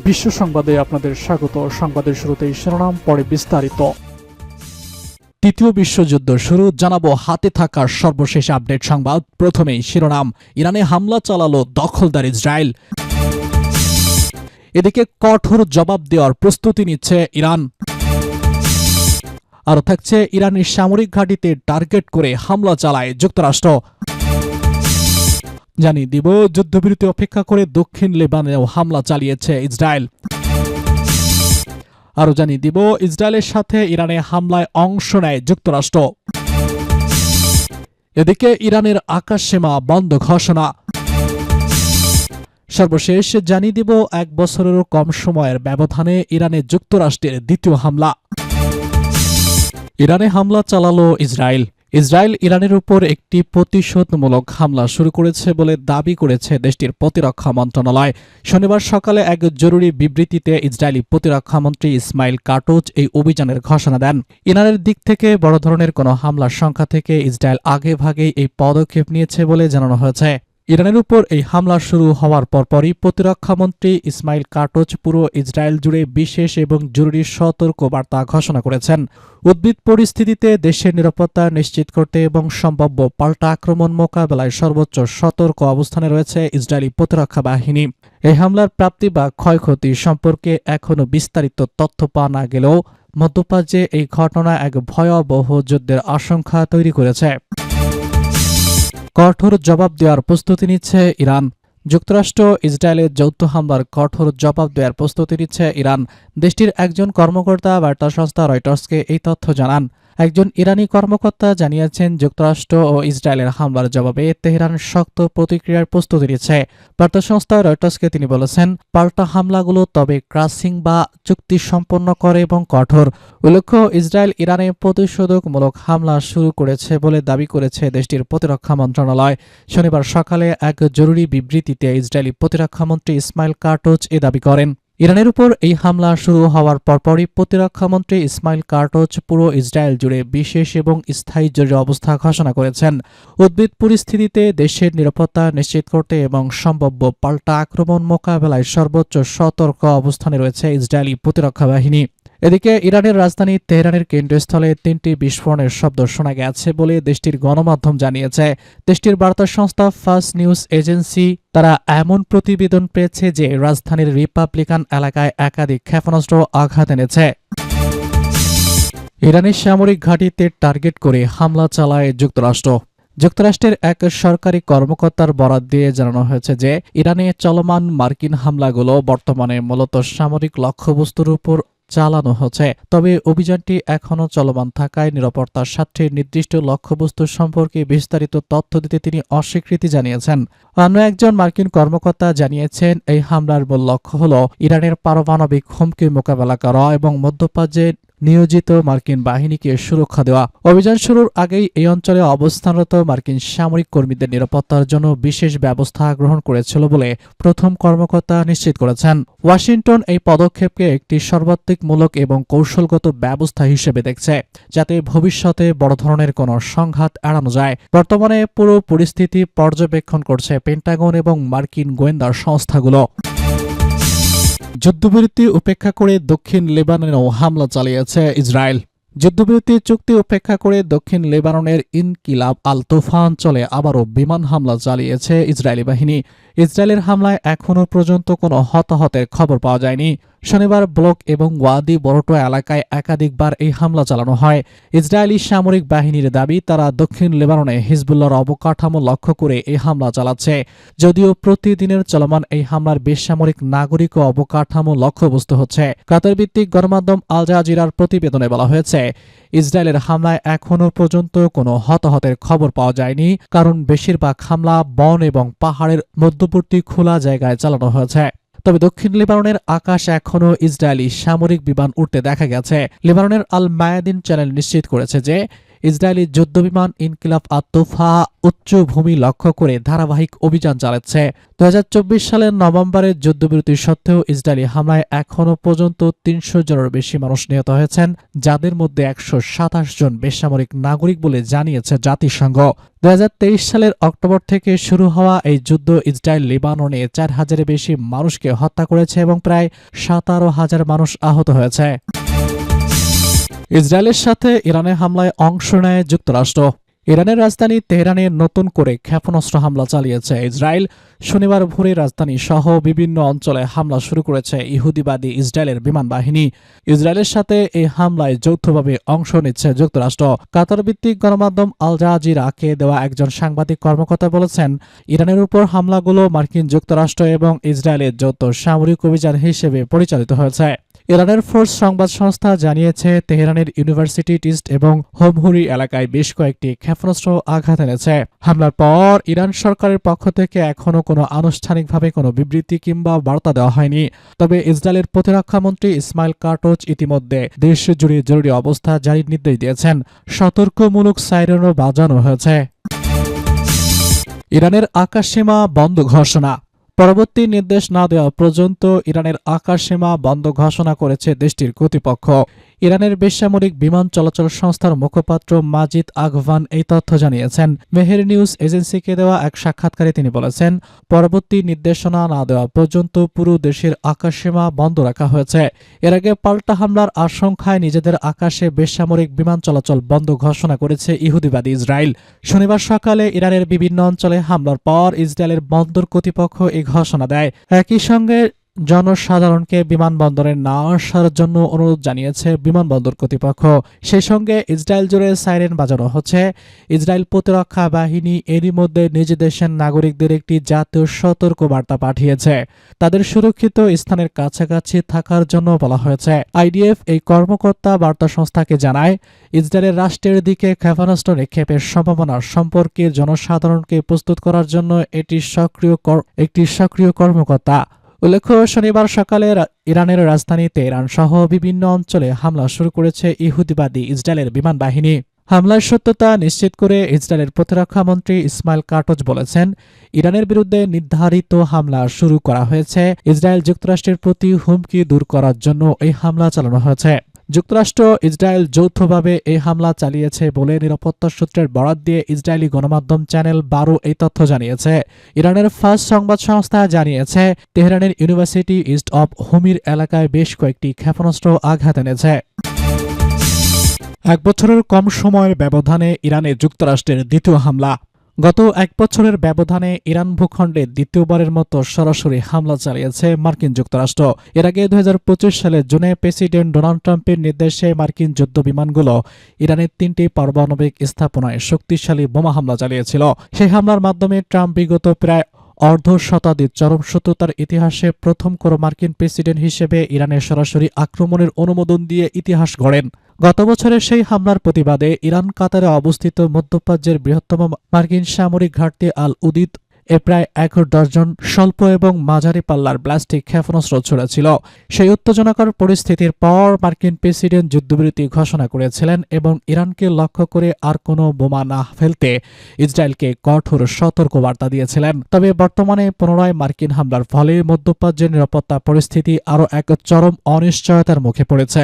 বিশ্ব সংবাদে আপনাদের স্বাগত। সংবাদের শুরুতেই শিরোনাম, পরে বিস্তারিত। তৃতীয় বিশ্বযুদ্ধ শুরু, জানাবো হাতে থাকা সর্বশেষ আপডেট সংবাদ। প্রথমেই শিরোনাম, ইরানে হামলা চালালো দখলদার ইসরায়েল। এদিকে কঠোর জবাব দেওয়ার প্রস্তুতি নিচ্ছে ইরান। আরও থাকছে, ইরানের সামরিক ঘাঁটিতে টার্গেট করে হামলা চালায় যুক্তরাষ্ট্র। জানিয়ে দিব, যুদ্ধবিরতি অপেক্ষা করে দক্ষিণ লেবাননেও হামলা চালিয়েছে ইসরায়েল। আরও জানিয়ে দিব, ইসরায়েলের সাথে ইরানে হামলায় অংশ নেয় যুক্তরাষ্ট্র। এদিকে ইরানের আকাশসীমা বন্ধ ঘোষণা। সর্বশেষ জানিয়ে দিব, 1 বছরেরও কম সময়ের ব্যবধানে ইরানে যুক্তরাষ্ট্রের দ্বিতীয় হামলা। ইরানে হামলা চালালো ইসরায়েল। ইসরায়েল ইরানের উপর একটি প্রতিশোধমূলক হামলা শুরু করেছে বলে দাবি করেছে দেশটির প্রতিরক্ষা মন্ত্রণালয়। শনিবার সকালে এক জরুরি বিবৃতিতে ইসরায়েলি প্রতিরক্ষামন্ত্রী ইসমাইল কাটোচ এই অভিযানের ঘোষণা দেন। ইরানের দিক থেকে বড় ধরনের কোনো হামলার সংখ্যা থেকে ইসরায়েল আগেভাগেই এই পদক্ষেপ নিয়েছে বলে জানানো হয়েছে। ইরানের উপর এই হামলা শুরু হওয়ার পরপরই প্রতিরক্ষামন্ত্রী ইসমাইল কাটোচ পুরো ইসরায়েল জুড়ে বিশেষ এবং জরুরি সতর্ক বার্তা ঘোষণা করেছেন। উদ্ভিদ পরিস্থিতিতে দেশের নিরাপত্তা নিশ্চিত করতে এবং সম্ভাব্য পাল্টা আক্রমণ মোকাবেলায় সর্বোচ্চ সতর্ক অবস্থানে রয়েছে ইসরায়েলি প্রতিরক্ষা বাহিনী। এই হামলার প্রাপ্তি বা ক্ষয়ক্ষতি সম্পর্কে এখনও বিস্তারিত তথ্য পাওয়া না গেলেও মধ্যপ্রাচ্যে এই ঘটনা এক ভয়াবহ যুদ্ধের আশঙ্কা তৈরি করেছে। কঠোর জবাব দেওয়ার প্রস্তুতি নিচ্ছে ইরান। যুক্তরাষ্ট্র ইসরায়েলের যৌথ হামলার কঠোর জবাব দেওয়ার প্রস্তুতি নিচ্ছে ইরান। দেশটির একজন কর্মকর্তা বার্তা সংস্থা রয়টার্সকে এই তথ্য জানান। একজন ইরানি কর্মকর্তা জানিয়েছেন, যুক্তরাষ্ট্র ও ইসরায়েলের হামলার জবাবে তেহরান শক্ত প্রতিক্রিয়ার প্রস্তুতি নিচ্ছে। বার্তা সংস্থা রয়টার্সকে তিনি বলেছেন, পাল্টা হামলাগুলো তবে ক্রাসিং বা চুক্তি সম্পন্ন করে এবং কঠোর। উল্লেখ্য, ইসরায়েল ইরানে প্রতিশোধকমূলক হামলা শুরু করেছে বলে দাবি করেছে দেশটির প্রতিরক্ষা মন্ত্রণালয়। শনিবার সকালে এক জরুরি বিবৃতিতে ইসরায়েলি প্রতিরক্ষামন্ত্রী ইসমাইল কাটোচ এ দাবি করেন। ইরানের উপর এই হামলা শুরু হওয়ার পরপরই প্রতিরক্ষামন্ত্রী ইসমাইল কাটোচ পুরো ইসরায়েল জুড়ে বিশেষ এবং স্থায়ী জরুরি অবস্থা ঘোষণা করেছেন। উদ্ভিদ পরিস্থিতিতে দেশের নিরাপত্তা নিশ্চিত করতে এবং সম্ভাব্য পাল্টা আক্রমণ মোকাবেলায় সর্বোচ্চ সতর্ক অবস্থানে রয়েছে ইসরায়েলি প্রতিরক্ষা বাহিনী। এদিকে ইরানের রাজধানী তেহরানের কেন্দ্রস্থলে 3টি বিস্ফোরণের শব্দ শোনা গেছে বলে দেশটির গণমাধ্যম জানিয়েছে। দেশটির বার্তা সংস্থা ফার্স্ট নিউজ এজেন্সি তারা এমন প্রতিবেদন পেয়েছে যে রাজধানীর রিপাবলিকান এলাকায় একাধিক ক্ষেপণাস্ত্র আঘাত এনেছে। ইরানের সামরিক ঘাঁটিতে টার্গেট করে হামলা চালায় যুক্তরাষ্ট্র। যুক্তরাষ্ট্রের এক সরকারি কর্মকর্তার বরাত দিয়ে জানানো হয়েছে যে ইরানে চলমান মার্কিন হামলাগুলো বর্তমানে মূলত সামরিক লক্ষ্যবস্তুর উপর চালানো হচ্ছে। তবে অভিযানটি এখনও চলমান থাকায় নিরাপত্তার স্বার্থে নির্দিষ্ট লক্ষ্যবস্তু সম্পর্কে বিস্তারিত তথ্য দিতে তিনি অস্বীকৃতি জানিয়েছেন। অন্য একজন মার্কিন কর্মকর্তা জানিয়েছেন, এই হামলার মূল লক্ষ্য হল ইরানের পারমাণবিক হুমকি মোকাবেলা করা এবং মধ্যপ্রাচ্যে নিয়োজিত মার্কিন বাহিনীকে সুরক্ষা দেওয়া। অভিযান শুরুর আগেই এই অঞ্চলে অবস্থানরত মার্কিন সামরিক কর্মীদের নিরাপত্তার জন্য বিশেষ ব্যবস্থা গ্রহণ করেছিল বলে প্রথম কর্মকর্তা নিশ্চিত করেছেন। ওয়াশিংটন এই পদক্ষেপকে একটি সর্বাত্মকমূলক এবং কৌশলগত ব্যবস্থা হিসেবে দেখছে, যাতে ভবিষ্যতে বড় ধরনের কোনো সংঘাত এড়ানো যায়। বর্তমানে পুরো পরিস্থিতি পর্যবেক্ষণ করছে পেন্টাগন এবং মার্কিন গোয়েন্দা সংস্থাগুলো। যুদ্ধবিরতি উপেক্ষা করে দক্ষিণ লেবাননেও হামলা চালিয়েছে ইসরায়েল। যুদ্ধবিরতি চুক্তি উপেক্ষা করে দক্ষিণ লেবাননের ইনকিলাব আল তোফা অঞ্চলে আবারও বিমান হামলা চালিয়েছে ইসরায়েলি বাহিনী। ইসরায়েলের হামলায় এখনও পর্যন্ত কোনো হতাহতের খবর পাওয়া যায়নি। শনিবার ব্লক এবং ওয়াদি বরটোয়া এলাকায় একাধিকবার এই হামলা চালানো হয়। ইসরায়েলি সামরিক বাহিনীর দাবি, তারা দক্ষিণ লেবাননে হিজবুল্লাহর অবকাঠামো লক্ষ্য করে এই হামলা চালাচ্ছে। যদিও প্রতিদিনের চলমান এই হামলার বেসামরিক নাগরিক ও অবকাঠামো লক্ষ্যবস্তু হচ্ছে। কাতার ভিত্তিক গণমাধ্যম আল জাজিরার প্রতিবেদনে বলা হয়েছে, ইসরায়েলের হামলায় এখনও পর্যন্ত কোনো হতাহতের খবর পাওয়া যায়নি, কারণ বেশিরভাগ হামলা বন এবং পাহাড়ের মধ্যবর্তী খোলা জায়গায় চালানো হয়েছে। তবে দক্ষিণ লেবাননের আকাশ এখনও ইসরায়েলি সামরিক বিমান উঠতে দেখা গেছে। লেবাননের আল মায়াদিন চ্যানেল নিশ্চিত করেছে যে ইসরায়েলি যুদ্ধবিমান ইনকিলাব আত-তোফা উচ্চভূমি লক্ষ্য করে ধারাবাহিক অভিযান চালাচ্ছে। 2024 সালের নভেম্বরের যুদ্ধবিরতি সত্ত্বেও ইসরায়েলি হামলায় এখনও পর্যন্ত 300 জনের বেশি মানুষ নিহত হয়েছেন, যাদের মধ্যে 127 জন বেসামরিক নাগরিক বলে জানিয়েছে জাতিসংঘ। 2023 সালের অক্টোবর থেকে শুরু হওয়া এই যুদ্ধ ইসরায়েল লেবাননে 4,000-এর বেশি মানুষকে হত্যা করেছে এবং প্রায় 17,000 মানুষ আহত হয়েছে। ইসরায়েলের সাথে ইরানের হামলায় অংশ নেয় যুক্তরাষ্ট্র। ইরানের রাজধানী তেহরানে নতুন করে ক্ষেপণাস্ত্র হামলা চালিয়েছে ইসরায়েল। শনিবার ভোরে রাজধানী সহ বিভিন্ন অঞ্চলে হামলা শুরু করেছে ইহুদিবাদী ইসরায়েলের বিমান বাহিনী। ইসরায়েলের সাথে এই হামলায় যৌথভাবে অংশ নিচ্ছে যুক্তরাষ্ট্র। কাতার ভিত্তিক গণমাধ্যম আল জাজিরাকে দেওয়া একজন সাংবাদিক কর্মকর্তা বলেছেন, ইরানের উপর হামলাগুলো মার্কিন যুক্তরাষ্ট্র এবং ইসরায়েলের যৌথ সামরিক অভিযান হিসেবে পরিচালিত হয়েছে। ইরানের ফোর্স সংবাদ সংস্থা জানিয়েছে, তেহরানের ইউনিভার্সিটি ইস্ট এবং হোমহুরি এলাকায় বেশ কয়েকটি ক্ষেপণাস্ত্র আঘাত এনেছে। হামলার পর ইরান সরকারের পক্ষ থেকে এখনও কোনো আনুষ্ঠানিকভাবে কোনো বিবৃতি কিংবা বার্তা দেওয়া হয়নি। তবে ইসরায়েলের প্রতিরক্ষামন্ত্রী ইসমাইল কাটোচ ইতিমধ্যে দেশ জুড়ে জরুরি অবস্থা জারির নির্দেশ দিয়েছেন। সতর্কমূলক সাইরেনও বাজানো হয়েছে। ইরানের আকাশসীমা বন্ধ ঘোষণা। পরবর্তী নির্দেশ না দেওয়া পর্যন্ত ইরানের আকাশসীমা বন্ধ ঘোষণা করেছে দেশটির কর্তৃপক্ষ। ইরানের বেসামরিক বিমান চলাচল সংস্থার মুখপাত্র মাজিদ আকভান এই তথ্য জানিয়েছেন। মেহের নিউজ এজেন্সিকে দেওয়া এক সাক্ষাৎকারে তিনি বলেছেন, পরবর্তী নির্দেশনা না দেওয়া পর্যন্ত পুরো দেশের আকাশসীমা বন্ধ রাখা হয়েছে। এর আগে পাল্টা হামলার আশঙ্কায় নিজেদের আকাশে বেসামরিক বিমান চলাচল বন্ধ ঘোষণা করেছে ইহুদিবাদী ইসরায়েল। শনিবার সকালে ইরানের বিভিন্ন অঞ্চলে হামলার পর ইসরায়েলের বন্দর কর্তৃপক্ষ এই ঘোষণা দেয়। একই সঙ্গে জনসাধারণকে বিমানবন্দরে না আসার জন্য অনুরোধ জানিয়েছে বিমানবন্দর কর্তৃপক্ষ। সেই সঙ্গে ইসরায়েল জুড়ে সাইরেন বাজানো হচ্ছে। ইসরায়েল প্রতিরক্ষা বাহিনী এরই মধ্যে নিজ দেশের নাগরিকদের একটি জাতীয় সতর্ক বার্তা পাঠিয়েছে। তাদের সুরক্ষিত স্থানের কাছাকাছি থাকার জন্য বলা হয়েছে। আইডিএফ এই কর্মকর্তা বার্তা সংস্থাকে জানায়, ইসরায়েলের রাষ্ট্রের দিকে ক্ষেপণাস্ত্র নিক্ষেপের সম্ভাবনা সম্পর্কে জনসাধারণকে প্রস্তুত করার জন্য একটি সক্রিয় কর্মকর্তা। উল্লেখ্য, শনিবার সকালে ইরানের রাজধানী তেহরান সহ বিভিন্ন অঞ্চলে হামলা শুরু করেছে ইহুদিবাদী ইসরায়েলের বিমান বাহিনী। হামলার সত্যতা নিশ্চিত করে ইসরায়েলের প্রতিরক্ষামন্ত্রী ইসমাইল কাটোচ বলেছেন, ইরানের বিরুদ্ধে নির্ধারিত হামলা শুরু করা হয়েছে। ইসরায়েল যুক্তরাষ্ট্রের প্রতি হুমকি দূর করার জন্য এই হামলা চালানো হয়েছে। যুক্তরাষ্ট্র ইসরায়েল যৌথভাবে এই হামলা চালিয়েছে বলে নিরাপত্তা সূত্রের বরাত দিয়ে ইসরায়েলি গণমাধ্যম চ্যানেল 12 এই তথ্য জানিয়েছে। ইরানের ফার্স্ট সংবাদ সংস্থা জানিয়েছে, তেহরানের ইউনিভার্সিটি ইস্ট অব হোমির এলাকায় বেশ কয়েকটি ক্ষেপণাস্ত্র আঘাত এনেছে। 1 বছরের কম সময়ের ব্যবধানে ইরানে যুক্তরাষ্ট্রের দ্বিতীয় হামলা। গত 1 বছরের ব্যবধানে ইরান ভূখণ্ডে দ্বিতীয়বারের মতো সরাসরি হামলা চালিয়েছে মার্কিন যুক্তরাষ্ট্র। এর আগে 2025 সালের জুনে প্রেসিডেন্ট ডোনাল্ড ট্রাম্পের নির্দেশে মার্কিন যুদ্ধবিমানগুলো ইরানের 3টি পারমাণবিক স্থাপনায় শক্তিশালী বোমা হামলা চালিয়েছিল। সেই হামলার মাধ্যমে ট্রাম্প বিগত প্রায় অর্ধ শতাব্দীর চরম শত্রুতার ইতিহাসে প্রথম কোনো মার্কিন প্রেসিডেন্ট হিসেবে ইরানের সরাসরি আক্রমণের অনুমোদন দিয়ে ইতিহাস গড়েন। গত বছরের সেই হামলার প্রতিবাদে ইরান কাতারে অবস্থিত মধ্যপ্রাচ্যের বৃহত্তম মার্কিন সামরিক ঘাঁটি আল উদিদ প্রায় 1 ডজন স্বল্প এবং মাঝারি পাল্লার ব্যালিস্টিক ক্ষেপণাস্ত্র ছুড়েছিল। সেই উত্তেজনাকর পরিস্থিতির পর মার্কিন প্রেসিডেন্ট যুদ্ধবিরতি ঘোষণা করেছিলেন এবং ইরানকে লক্ষ্য করে আর কোনো বোমা না ফেলতে ইসরায়েলকে কঠোর সতর্কবার্তা দিয়েছিলেন। তবে বর্তমানে পুনরায় মার্কিন হামলার ফলে মধ্যপ্রাচ্যের নিরাপত্তা পরিস্থিতি আরও এক চরম অনিশ্চয়তার মুখে পড়েছে।